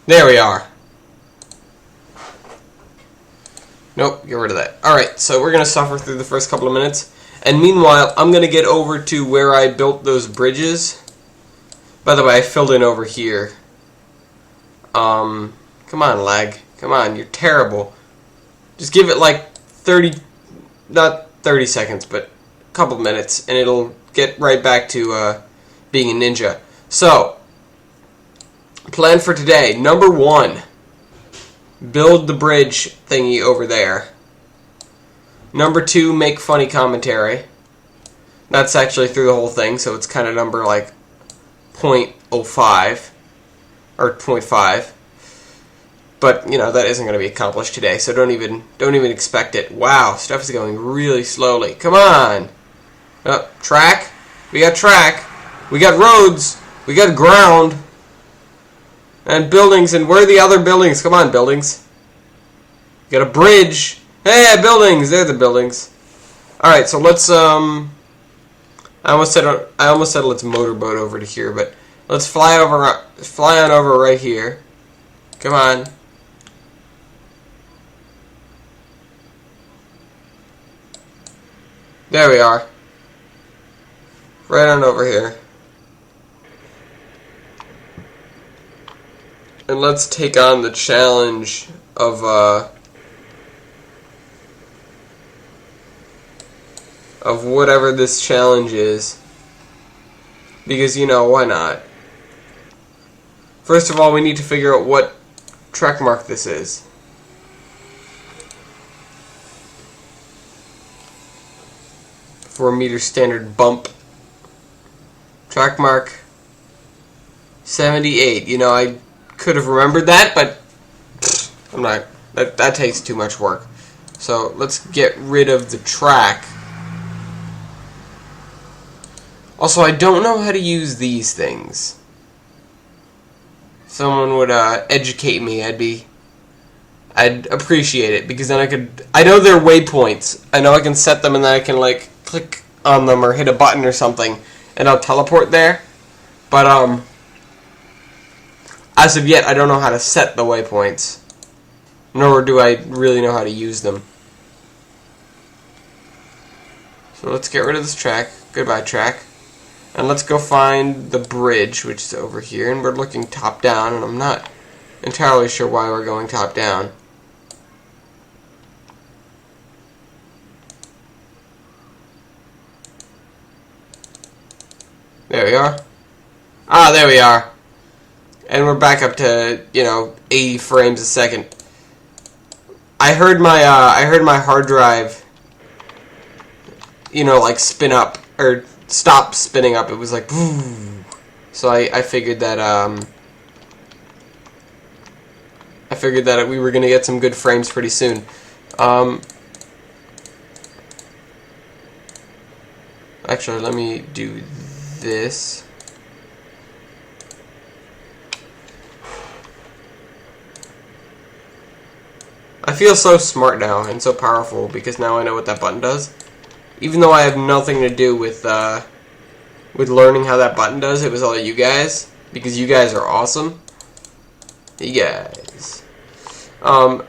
There we are. Nope, get rid of that. Alright, so we're going to suffer through the first couple of minutes. And meanwhile, I'm going to get over to where I built those bridges. By the way, I filled in over here. Come on, lag. Come on, you're terrible. Just give it like 30, not 30 seconds, but a couple minutes, and it'll get right back to being a ninja. So, plan for today. Number 1, build the bridge thingy over there. Number 2, make funny commentary. That's actually through the whole thing, so it's kind of number like 0.05 or 0.5. But you know that isn't going to be accomplished today, so don't even expect it. Wow, stuff is going really slowly. Come on, track. We got track. We got roads. We got ground. And buildings. And where are the other buildings? Come on, buildings. We got a bridge. Hey, buildings. They're the buildings. All right, so let's I almost said let's motorboat over to here, but let's fly on over right here. Come on. There we are. Right on over here. And let's take on the challenge of whatever this challenge is. Because, you know, why not? First of all, we need to figure out what track mark this is. .4 standard bump. Track mark 78. You know, I could have remembered that, but I'm not. That takes too much work. So let's get rid of the track. Also, I don't know how to use these things. If someone would educate me, I'd appreciate it, because then I know they're waypoints. I know I can set them, and then I can like click on them or hit a button or something, and I'll teleport there. But as of yet, I don't know how to set the waypoints, nor do I really know how to use them. So let's get rid of this track. Goodbye, track. And let's go find the bridge, which is over here, and we're looking top down, and I'm not entirely sure why we're going top down. There we are. Ah, there we are. And we're back up to, you know, 80 frames a second. I heard my hard drive, you know, like spin up or stop spinning up. It was like, boom. So I figured that we were gonna get some good frames pretty soon. Actually, let me do this. I feel so smart now and so powerful because now I know what that button does. Even though I have nothing to do with learning how that button does, it was all you guys, because you guys are awesome. You guys. I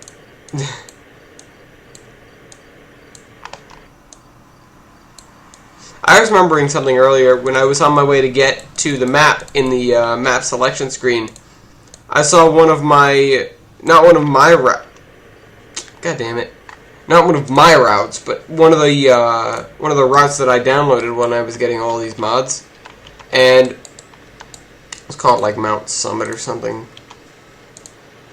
was remembering something earlier when I was on my way to get to the map in the map selection screen. I saw not one of my routes, but one of the routes that I downloaded when I was getting all these mods, and it's called like Mount Summit or something.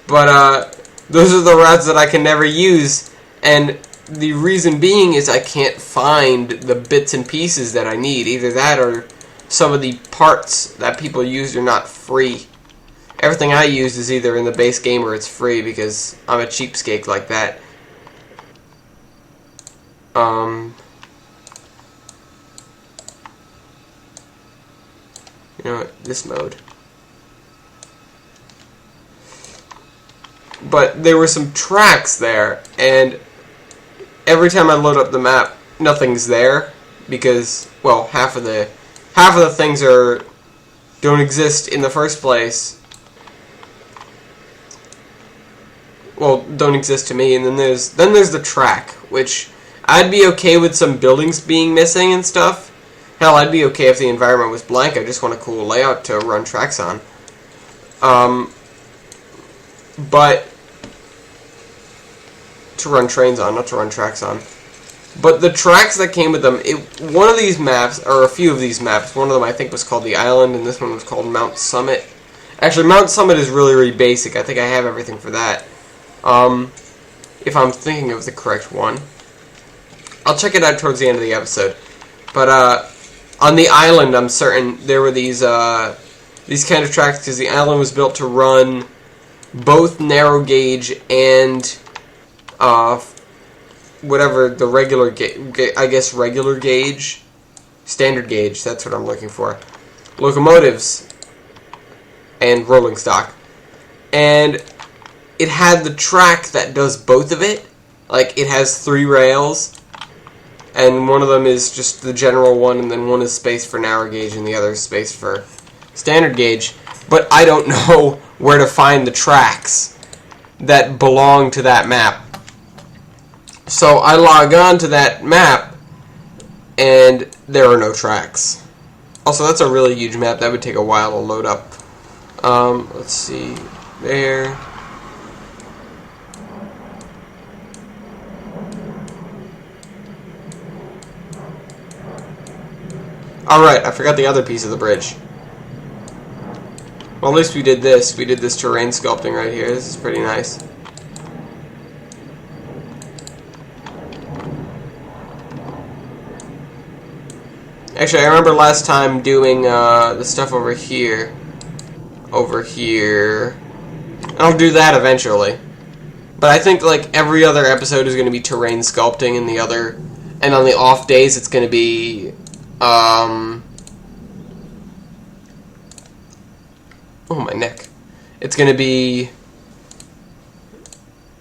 But those are the routes that I can never use, and the reason being is I can't find the bits and pieces that I need. Either that or some of the parts that people use are not free. Everything I use is either in the base game or it's free because I'm a cheapskate like that. You know what? This mode. But there were some tracks there, and every time I load up the map, nothing's there because, well, half of the things don't exist in the first place. well, don't exist to me. And then there's the track, which I'd be okay with some buildings being missing and stuff. Hell, I'd be okay if the environment was blank. I just want a cool layout to run tracks on. But to run trains on, not to run tracks on. But the tracks that came with them, one of these maps, or a few of these maps, one of them I think was called the Island, and this one was called Mount Summit. Actually, Mount Summit is really, really basic. I think I have everything for that. If I'm thinking of the correct one. I'll check it out towards the end of the episode. But, on the Island, I'm certain there were these kind of tracks, because the Island was built to run both narrow gauge and, whatever the regular regular gauge, standard gauge, that's what I'm looking for, locomotives and rolling stock. And it had the track that does both of it. Like, it has 3 rails, and one of them is just the general one, and then one is spaced for narrow gauge and the other is spaced for standard gauge. But I don't know where to find the tracks that belong to that map. So I log on to that map, and there are no tracks. Also, that's a really huge map. That would take a while to load up. Let's see. There. Alright, I forgot the other piece of the bridge. Well, at least we did this. We did this terrain sculpting right here. This is pretty nice. Actually, I remember last time doing the stuff over here. And I'll do that eventually. But I think like every other episode is going to be terrain sculpting, and on the off days it's going to be oh, my neck. It's going to be,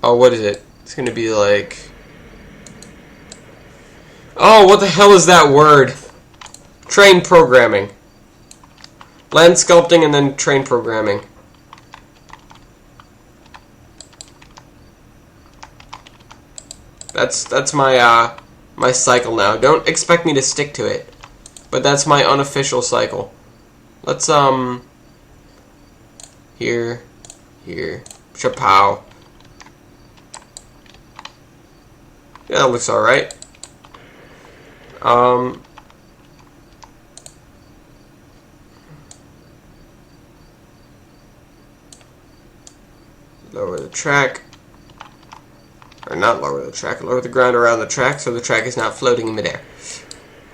oh, what is it? It's going to be like, oh, what the hell is that word? Train programming. Land sculpting and then train programming. That's my my cycle now. Don't expect me to stick to it, but that's my unofficial cycle. Let's here, chapow. Yeah, that looks all right. Lower the track. Or not lower the track, lower the ground around the track so the track is not floating in midair.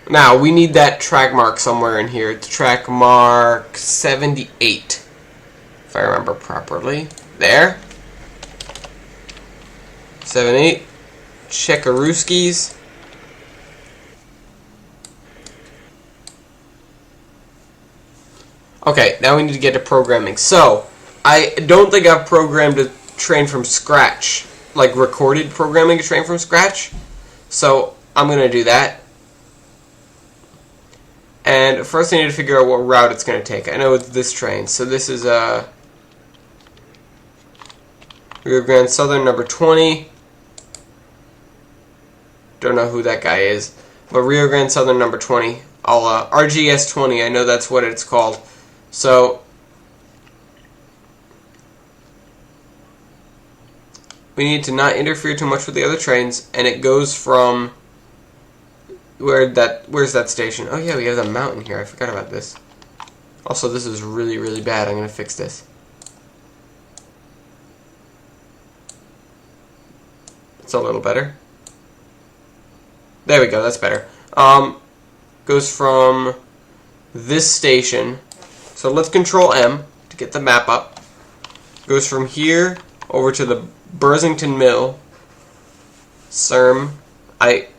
Now, we need that track mark somewhere in here. It's track mark 78, if I remember properly. There. 78. Checkarooskies. Okay, now we need to get to programming. So, I don't think I've programmed a train from scratch. Like recorded programming a train from scratch. So I'm going to do that. And first I need to figure out what route it's going to take. I know it's this train. So this is Rio Grande Southern number 20. Don't know who that guy is. But Rio Grande Southern number 20. I'll RGS 20. I know that's what it's called. So we need to not interfere too much with the other trains, and it goes from where's that station? Oh yeah, we have the mountain here. I forgot about this. Also, this is really, really bad. I'm gonna fix this. It's a little better. There we go. That's better. Goes from this station. So let's Control M to get the map up. Goes from here over to the Bursington Mill. CERM. I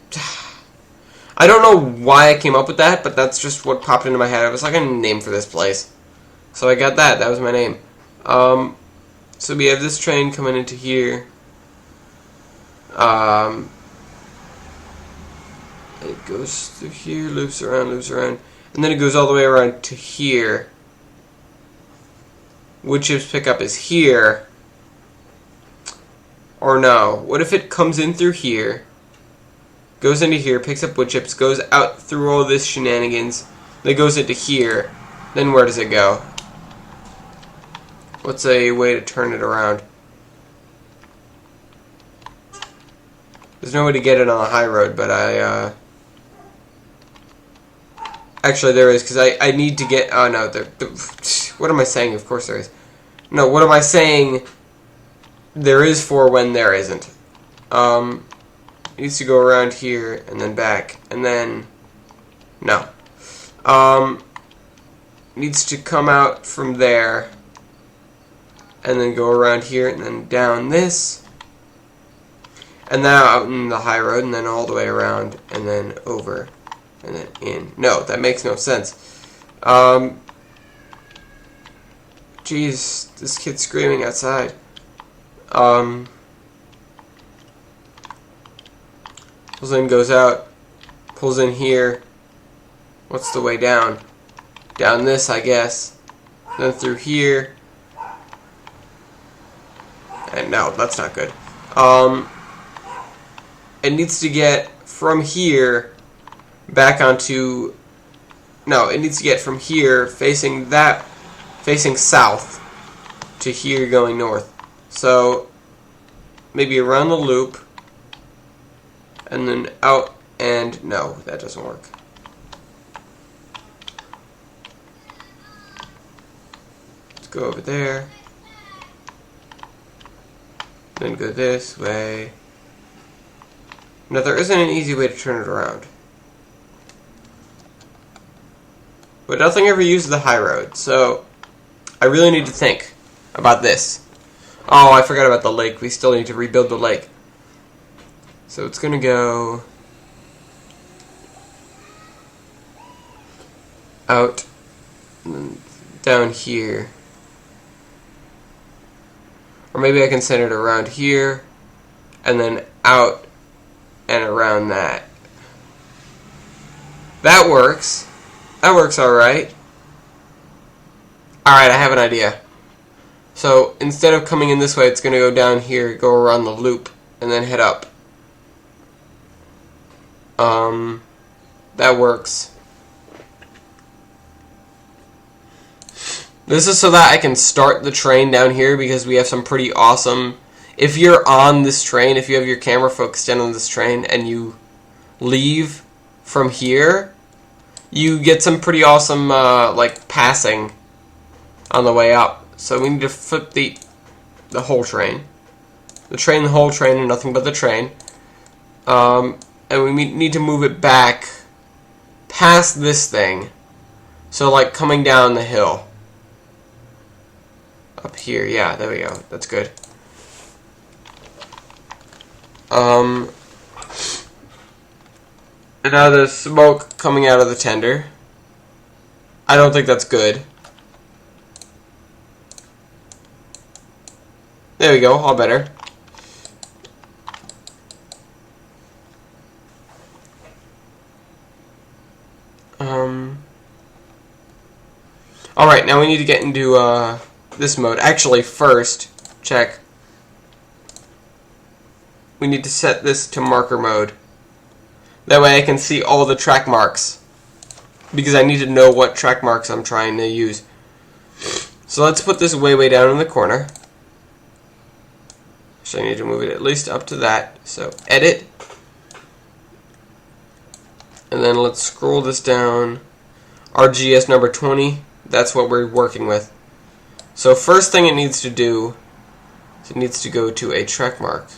don't know why I came up with that, but that's just what popped into my head. I was like, I need a name for this place. So I got that. That was my name. So we have this train coming into here. It goes through here, loops around, and then it goes all the way around to here. Wood chips pickup is here. Or no, what if it comes in through here, goes into here, picks up wood chips, goes out through all this shenanigans, then goes into here, then where does it go? What's a way to turn it around? There's no way to get it on the high road, but actually there is, because I need to get, oh no, what am I saying? Of course there is. No, what am I saying there is for when there isn't? It needs to go around here, and then back, and then, no. Needs to come out from there, and then go around here, and then down this, and now out in the high road, and then all the way around, and then over, and then in. No, that makes no sense. Jeez, this kid's screaming outside. Pulls in, goes out, pulls in here. What's the way down? Down this, I guess. Then through here. And no, that's not good. It needs to get from here back onto... No, it needs to get from here facing south to here going north. So maybe around the loop and then out, and no, that doesn't work. Let's go over there. Then go this way. Now there isn't an easy way to turn it around. But nothing ever uses the high road, so I really need to think about this. Oh, I forgot about the lake. We still need to rebuild the lake. So it's going to go out and then down here. Or maybe I can send it around here and then out and around that. That works. That works alright. Alright, I have an idea. So instead of coming in this way, it's going to go down here, go around the loop, and then head up. That works. This is so that I can start the train down here, because we have some pretty awesome... If you're on this train, if you have your camera focused in on this train, and you leave from here, you get some pretty awesome, like, passing on the way up. So we need to flip the whole train. The whole train, and nothing but the train. And we need to move it back past this thing. So, like, coming down the hill. Up here, yeah, there we go. That's good. And now there's smoke coming out of the tender. I don't think that's good. There we go, all better. Alright, now we need to get into this mode. Actually, first, check. We need to set this to marker mode. That way I can see all the track marks. Because I need to know what track marks I'm trying to use. So let's put this way down in the corner. So I need to move it at least up to that. So edit. And then let's scroll this down. RGS number 20. That's what we're working with. So first thing it needs to do is it needs to go to a track mark.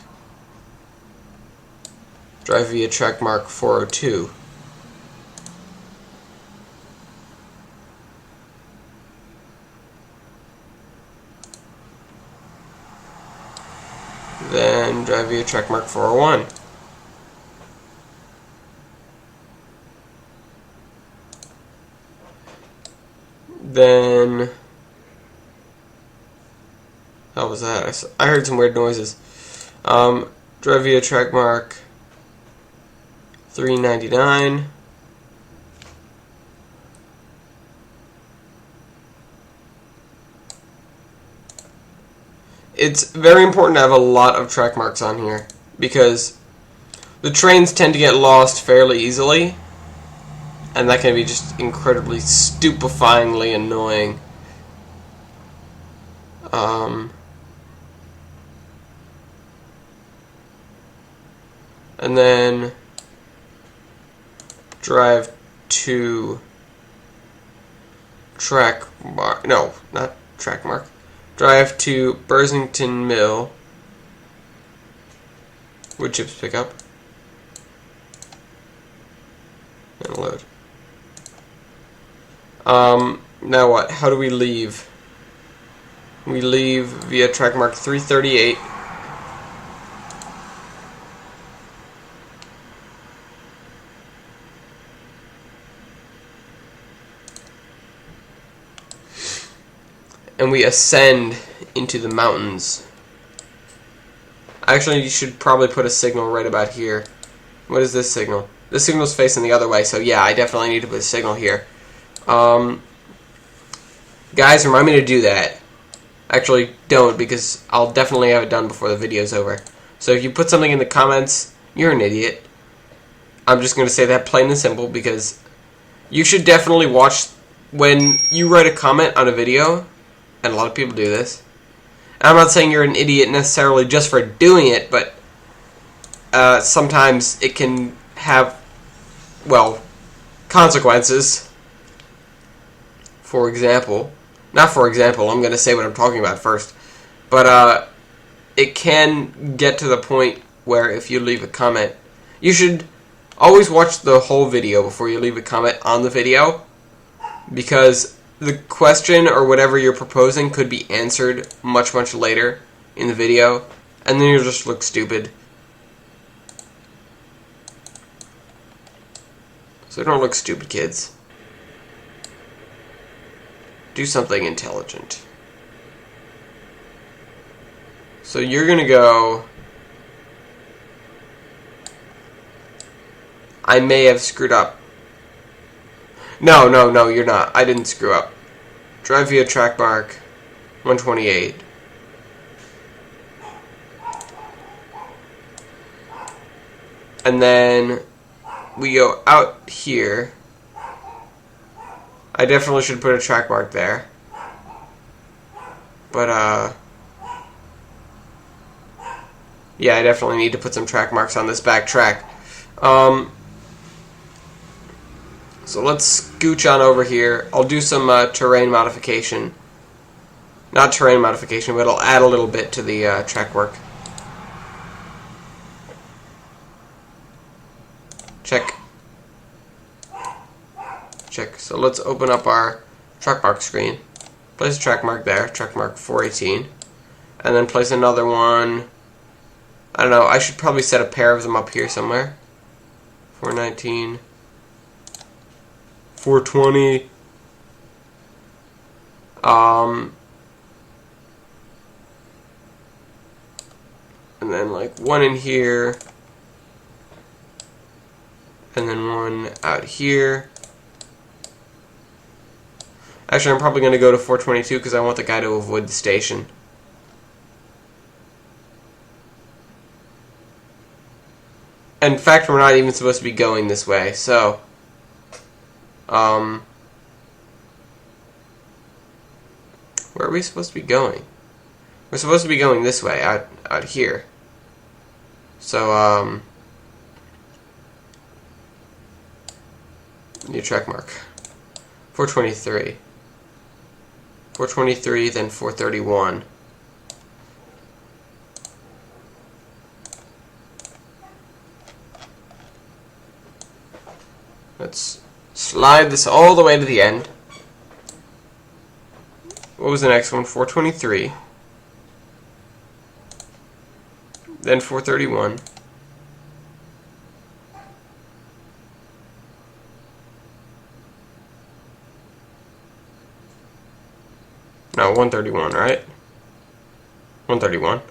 Drive via track mark 402. Then drive via track mark 401. Then, how was that? I heard some weird noises. Drive via track mark 399. it's very important to have a lot of track marks on here, because the trains tend to get lost fairly easily, and that can be just incredibly stupefyingly annoying. And then drive to track mark. No, not track mark. Drive to Bursington Mill. Wood chips pick up. And load. Now what? How do we leave? We leave via track mark 338. And we ascend into the mountains. Actually, you should probably put a signal right about here. What is this signal? This signal's facing the other way, so yeah, I definitely need to put a signal here. Guys, remind me to do that. Actually, don't, because I'll definitely have it done before the video's over. So if you put something in the comments, you're an idiot. I'm just going to say that plain and simple, because you should definitely watch when you write a comment on a video, and a lot of people do this. And I'm not saying you're an idiot necessarily just for doing it, but sometimes it can have, well, consequences. For example, not for example, I'm going to say what I'm talking about first, but it can get to the point where if you leave a comment, you should always watch the whole video before you leave a comment on the video, because the question or whatever you're proposing could be answered much, much later in the video, and then you'll just look stupid. So don't look stupid, kids. Do something intelligent. So you're gonna go... I may have screwed up. No, you're not. I didn't screw up. Drive via track mark 128. And then we go out here. I definitely should put a track mark there. But, yeah, I definitely need to put some track marks on this back track. So let's scooch on over here. I'll do some terrain modification. Not terrain modification, but I'll add a little bit to the track work. Check. Check. So let's open up our track mark screen. Place a track mark there, track mark 418. And then place another one. I don't know, I should probably set a pair of them up here somewhere. 419. 420. And then like one in here, and then one out here. Actually, I'm probably going to go to 422 because I want the guy to avoid the station. In fact, we're not even supposed to be going this way, so where are we supposed to be going? We're supposed to be going this way, out here. So, new track mark. 423. 423, then 431. Let's slide this all the way to the end. What was the next one? 423. Then 431. No, 131, right? 131.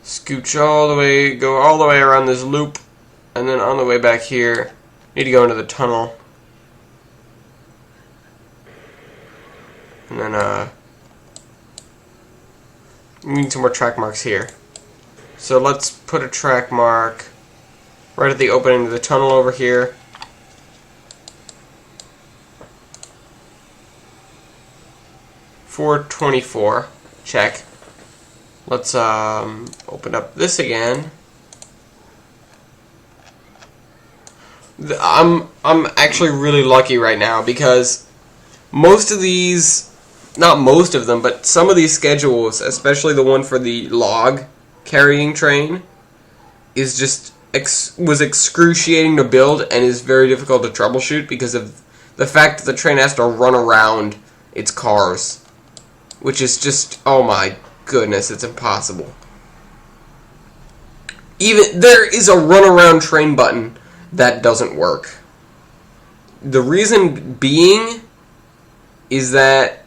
Scooch all the way, go all the way around this loop, and then on the way back here, need to go into the tunnel. And then, We need some more track marks here. So let's put a track mark right at the opening of the tunnel over here. $4.24. Check. Let's open up this again. I'm actually really lucky right now because most of these, not most of them, but some of these schedules, especially the one for the log carrying train, is just was excruciating to build and is very difficult to troubleshoot because of the fact that the train has to run around its cars, which is just, oh my goodness, it's impossible. Even there is a run around train button that doesn't work. The reason being is that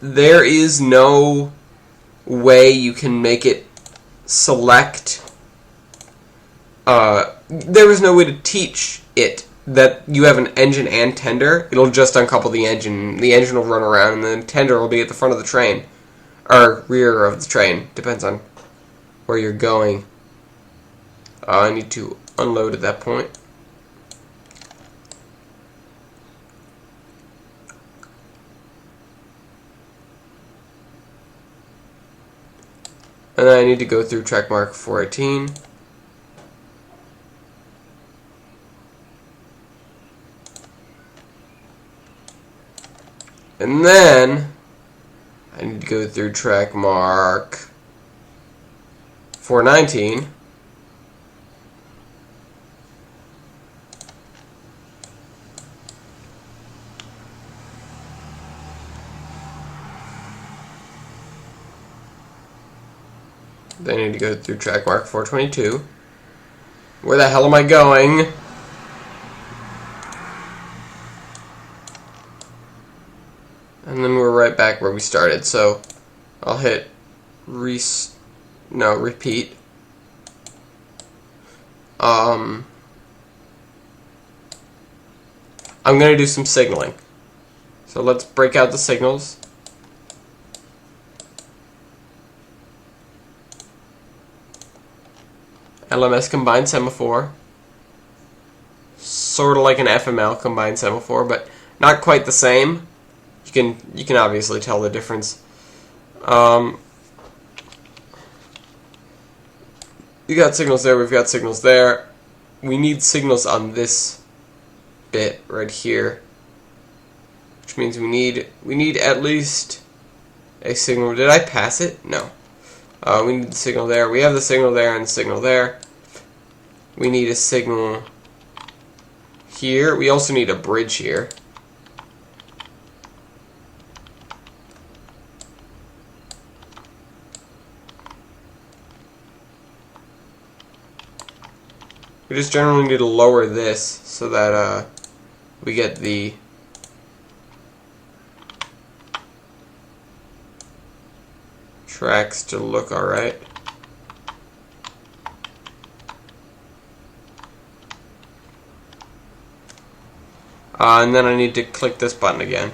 there is no way you can make it select. There is no way to teach it that you have an engine and tender. It'll just uncouple the engine. The engine will run around, and then tender will be at the front of the train. Or rear of the train. Depends on where you're going. I need to unload at that point. And then I need to go through track mark 418. And then I need to go through track mark 419. Then I need to go through track mark 422. Where the hell am I going? And then we're right back where we started. So I'll hit repeat. I'm going to do some signaling. So let's break out the signals. LMS combined semaphore. Sort of like an FML combined semaphore, but not quite the same. You can obviously tell the difference. You got signals there, we've got signals there. We need signals on this bit right here. Which means we need at least a signal. Did I pass it? No. We need the signal there. We have the signal there and the signal there. We need a signal here. We also need a bridge here. We just generally need to lower this so that we get the tracks to look alright. And then I need to click this button again.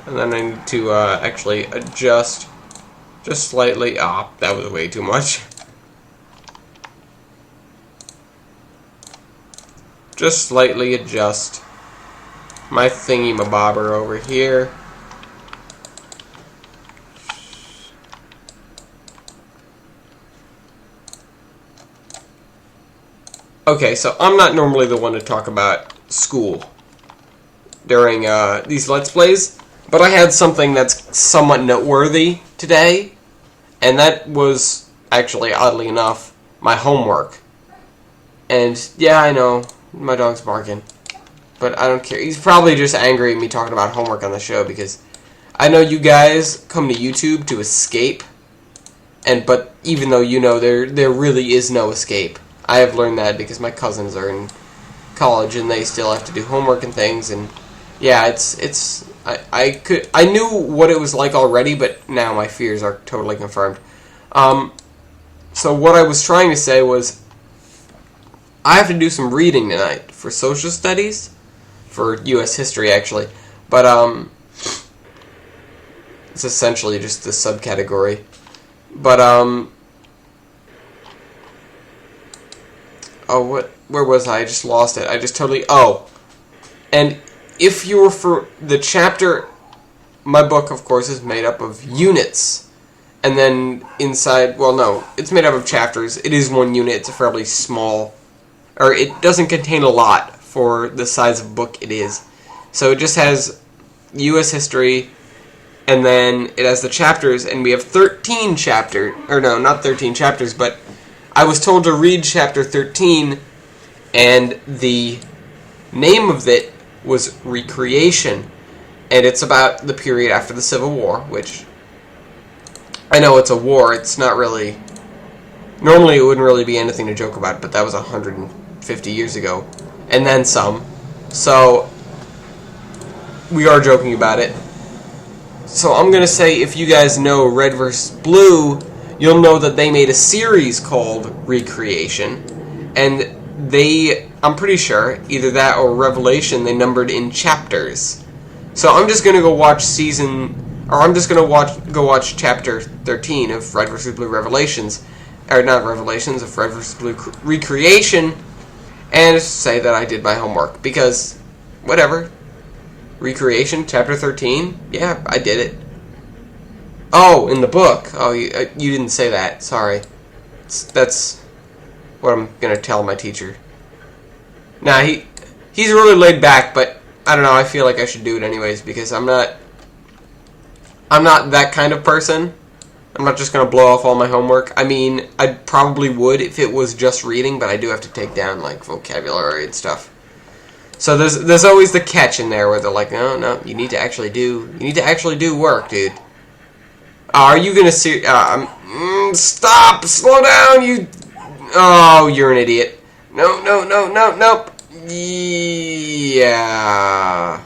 And then I need to actually adjust just slightly. Ah, that was way too much. Just slightly adjust my thingy-mabobber over here. Okay, so I'm not normally the one to talk about school during these Let's Plays, but I had something that's somewhat noteworthy today, and that was actually, oddly enough, my homework. And yeah, I know, my dog's barking, but I don't care. He's probably just angry at me talking about homework on the show because I know you guys come to YouTube to escape, but even though you know there really is no escape. I have learned that because my cousins are in college and they still have to do homework and things, and yeah, I knew what it was like already, but now my fears are totally confirmed. So what I was trying to say was, I have to do some reading tonight for social studies, for U.S. history actually, but it's essentially just a subcategory. But oh, where was I? I just lost it. I just totally, and if you were for the chapter, my book, of course, is made up of units. And then inside, well, no, it's made up of chapters. It is one unit. It's a fairly small, or it doesn't contain a lot for the size of book it is. So it just has U.S. history, and then it has the chapters, and we have 13 chapters, or no, not 13 chapters, but I was told to read chapter 13, and the name of it was Recreation, and it's about the period after the Civil War, which, I know it's a war, it's not really, normally it wouldn't really be anything to joke about, but that was 150 years ago, and then some, so we are joking about it. So I'm going to say, if you guys know Red vs. Blue, you'll know that they made a series called Recreation, and they, I'm pretty sure, either that or Revelation, they numbered in chapters. So I'm just going to go watch go watch chapter 13 of Red vs. Blue Revelations, or not Revelations, of Red vs. Blue Recreation, and say that I did my homework, because, whatever. Recreation, chapter 13, yeah, I did it. Oh, in the book. Oh, you didn't say that, sorry. That's what I'm going to tell my teacher. Nah, he's really laid back, but I don't know, I feel like I should do it anyways, because I'm not that kind of person. I'm not just going to blow off all my homework. I mean, I probably would if it was just reading, but I do have to take down, like, vocabulary and stuff. So there's always the catch in there where they're like, no, you need to actually do work, dude. Are you going to see, stop, slow down, you, oh, you're an idiot. Nope. Yeah.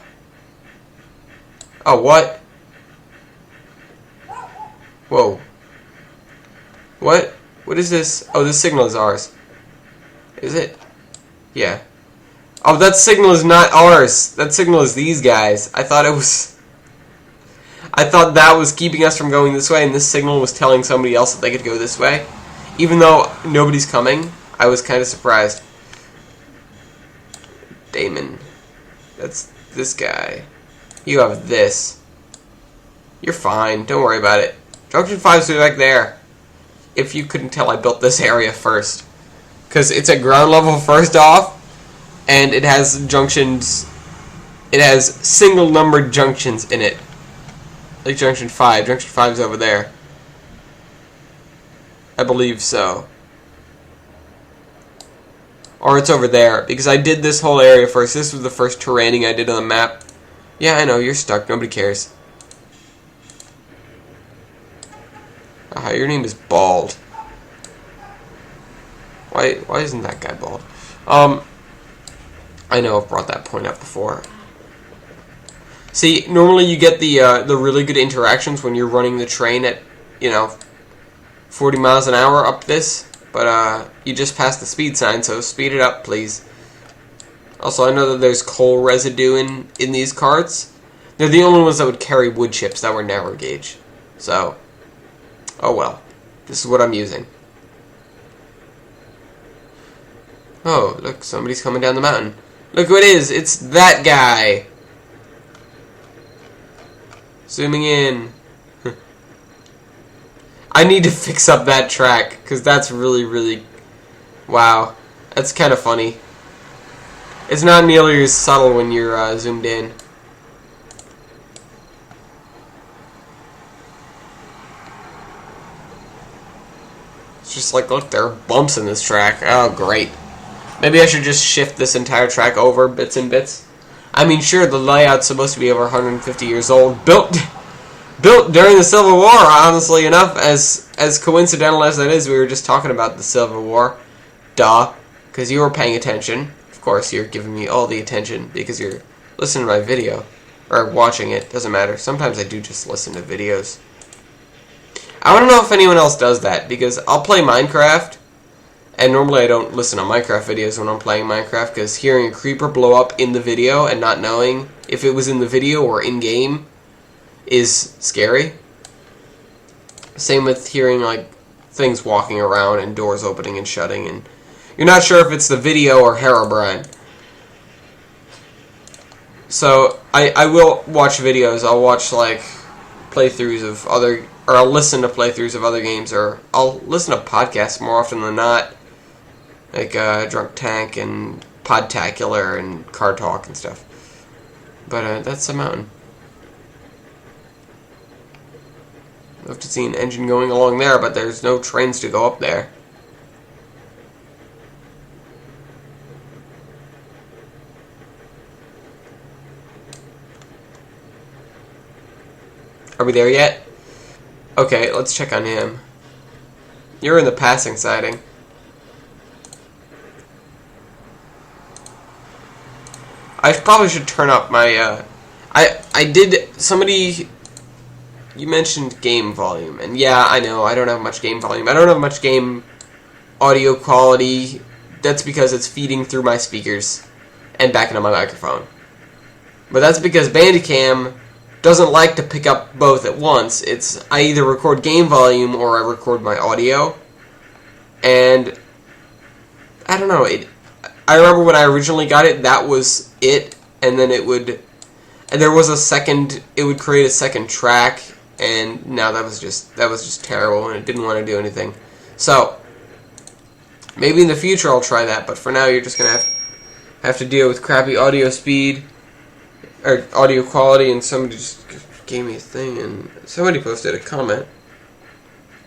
Oh, what? Whoa. What? What is this? Oh, this signal is ours. Is it? Yeah. Oh, that signal is not ours. That signal is these guys. I thought that was keeping us from going this way, and this signal was telling somebody else that they could go this way. Even though nobody's coming, I was kind of surprised. Damon. That's this guy. You have this. You're fine. Don't worry about it. Junction 5's back there. If you couldn't tell, I built this area first. Because it's at ground level first off, and it has junctions. It has single numbered junctions in it. Like Junction 5. Junction 5 is over there. I believe so. Or it's over there, because I did this whole area first. This was the first terraining I did on the map. Yeah, I know, you're stuck. Nobody cares. Ah, your name is Bald. Why isn't that guy bald? I know I've brought that point up before. See, normally you get the really good interactions when you're running the train at, 40 miles an hour up this, but you just passed the speed sign, so speed it up, please. Also, I know that there's coal residue in these carts. They're the only ones that would carry wood chips that were narrow gauge. So, oh well. This is what I'm using. Oh, look, somebody's coming down the mountain. Look who it is! It's that guy! Zooming in. I need to fix up that track, because that's really... Wow. That's kind of funny. It's not nearly as subtle when you're zoomed in. It's just like, look, there are bumps in this track. Oh, great. Maybe I should just shift this entire track over bits and bits. I mean, sure, the layout's supposed to be over 150 years old. Built during the Civil War, honestly enough. As coincidental as that is, we were just talking about the Civil War. Duh. Because you were paying attention. Of course, you're giving me all the attention because you're listening to my video. Or watching it. Doesn't matter. Sometimes I do just listen to videos. I don't know if anyone else does that, because I'll play Minecraft, And normally I don't listen to Minecraft videos when I'm playing Minecraft, because hearing a creeper blow up in the video and not knowing if it was in the video or in-game is scary. Same with hearing like things walking around and doors opening and shutting, and you're not sure if it's the video or Herobrine. So I will watch videos. I'll watch like playthroughs of other, or I'll listen to playthroughs of other games, or I'll listen to podcasts more often than not, like Drunk Tank and Podtacular and Car Talk and stuff. But that's the mountain. I've have to see an engine going along there, but there's no trains to go up there. Are we there yet? Okay, let's check on him. You're in the passing siding. I probably should turn up my, somebody, you mentioned game volume, and yeah, I know, I don't have much game volume. I don't have much game audio quality. That's because it's feeding through my speakers and back into my microphone. But that's because Bandicam doesn't like to pick up both at once. It's, I either record game volume or I record my audio, and I don't know, I remember when I originally got it, that was it, and then it would, and there was a second, it would create a second track, and now that was just terrible, and it didn't want to do anything. So, maybe in the future I'll try that, but for now you're just going to have to deal with crappy audio speed, or audio quality, and somebody just gave me a thing, and somebody posted a comment.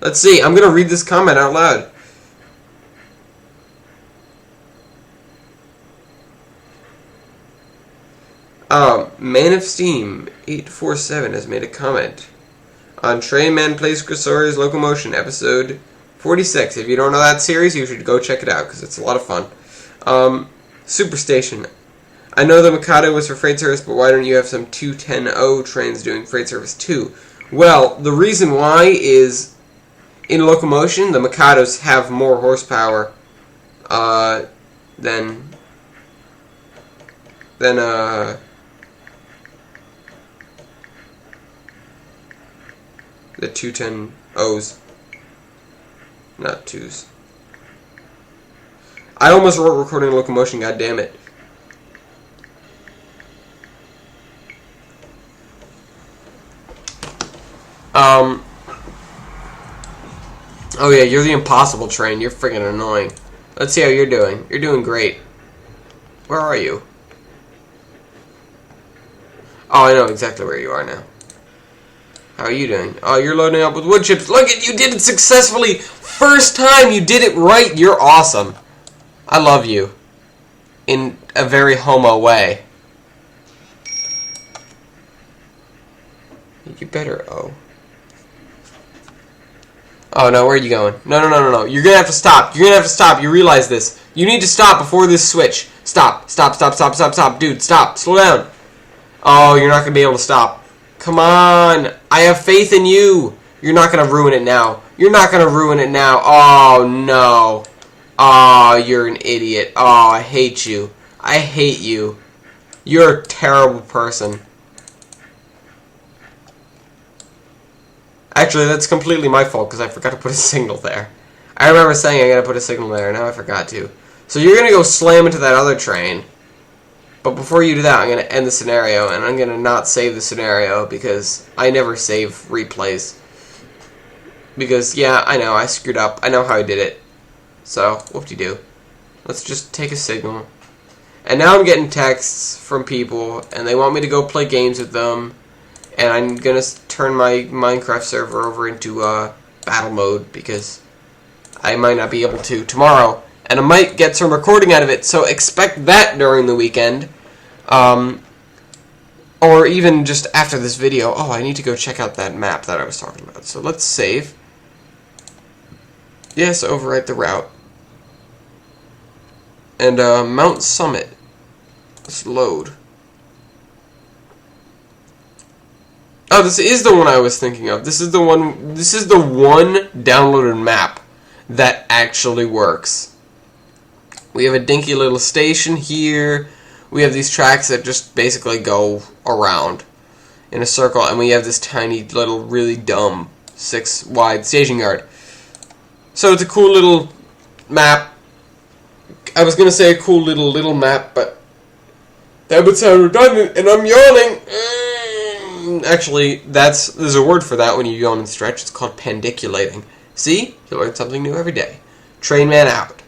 Let's see, I'm going to read this comment out loud. Man of Steam 847 has made a comment on Train Man Plays Crusoe's Locomotion, episode 46. If you don't know that series, you should go check it out, because it's a lot of fun. Superstation. I know the Mikado was for freight service, but why don't you have some 210O trains doing freight service too? Well, the reason why is, in Locomotion, the Mikados have more horsepower than the 210Os. Not 2s. I almost wrote recording Locomotion, goddammit. Oh yeah, you're the impossible train. You're freaking annoying. Let's see how you're doing. You're doing great. Where are you? Oh, I know exactly where you are now. How are you doing? Oh, you're loading up with wood chips. Look at you, did it successfully. First time you did it right. You're awesome. I love you. In a very homo way. You better, Oh no, where are you going? No. You're gonna have to stop. You're gonna have to stop. You realize this. You need to stop before this switch. Stop. Dude, stop. Slow down. Oh, you're not gonna be able to stop. Come on. I have faith in you. You're not gonna ruin it now. You're not gonna ruin it now. Oh, no. Oh, you're an idiot. Oh, I hate you. I hate you. You're a terrible person. Actually, that's completely my fault, because I forgot to put a signal there. I remember saying I gotta put a signal there, and now I forgot to. So you're gonna go slam into that other train. But before you do that, I'm gonna end the scenario, and I'm gonna not save the scenario, because I never save replays. Because, yeah, I know, I screwed up. I know how I did it. So, whoop-de-doo. Let's just take a signal. And now I'm getting texts from people, and they want me to go play games with them. And I'm going to turn my Minecraft server over into battle mode, because I might not be able to tomorrow. And I might get some recording out of it, so expect that during the weekend. Or even just after this video. Oh, I need to go check out that map that I was talking about. So let's save. Yes, overwrite the route. And Mount Summit. Let's load. Oh, this is the one I was thinking of. This is the one downloaded map that actually works. We have a dinky little station here. We have these tracks that just basically go around in a circle, and we have this tiny little really dumb 6-wide staging yard. So it's a cool little map. I was going to say a cool little map, but that would sound redundant, and I'm yawning. Actually, there's a word for that when you yawn and stretch. It's called pendiculating. See? You learn something new every day. Trainman out.